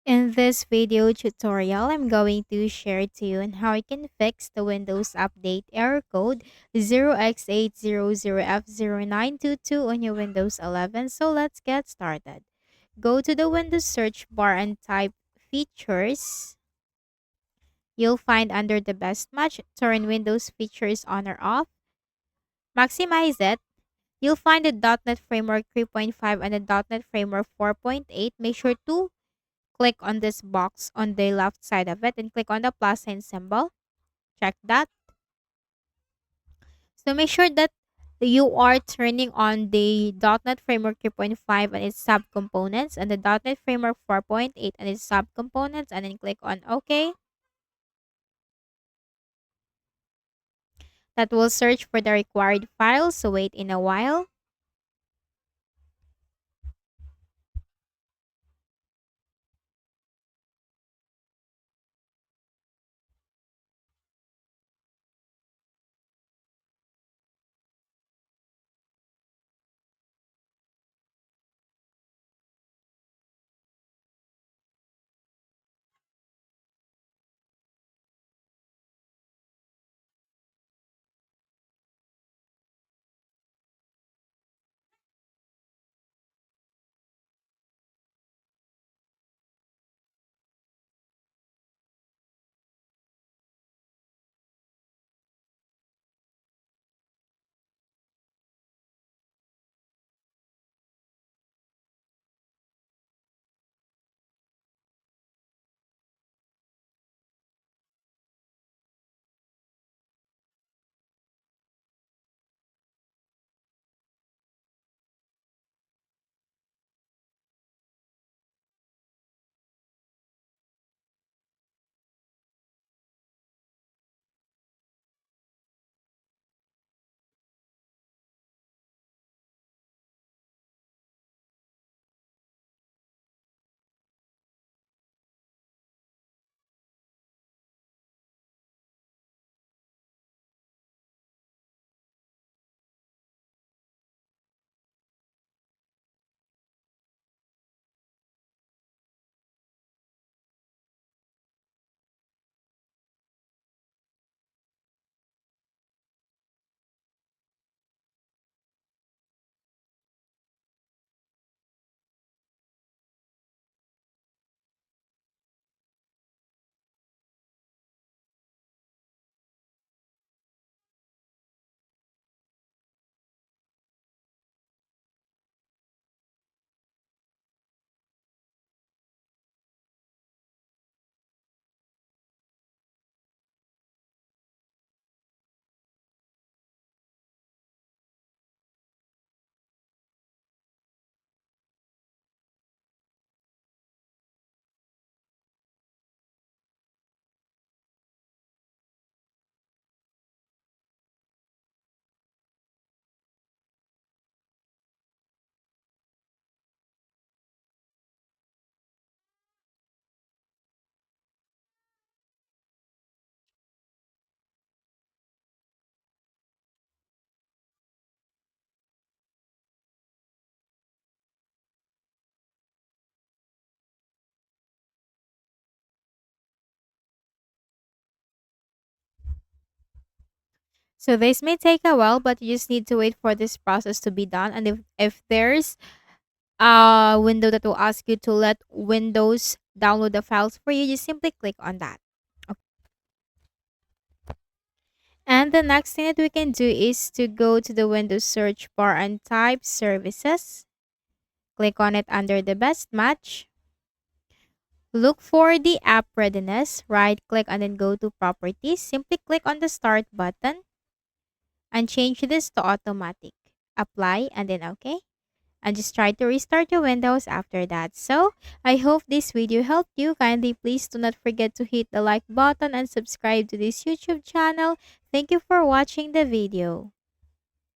In this video tutorial, I'm going to share to you on how you can fix the Windows Update error code 0x800f0922 on your Windows 11. So let's get started. Go to the Windows search bar and type features. You'll find under the best match, turn Windows features on or off. Maximize it. You'll find the .NET Framework 3.5 and the .NET Framework 4.8. Make sure to click on this box on the left side of it and click on the plus sign symbol. Check that. So make sure that you are turning on the .NET Framework 3.5 and its subcomponents and the .NET Framework 4.8 and its subcomponents, and then click on OK. That will search for the required files, so wait in a while. So this may take a while, but you just need to wait for this process to be done. And if there's a window that will ask you to let Windows download the files for you, just simply click on that. Okay. And the next thing that we can do is to go to the Windows search bar and type services. Click on it under the best match. Look for the app readiness. Right click and then go to properties. Simply click on the start button and change this to automatic. Apply and then OK. And just try to restart your Windows after that. So, I hope this video helped you. Kindly please do not forget to hit the like button and subscribe to this YouTube channel. Thank you for watching the video.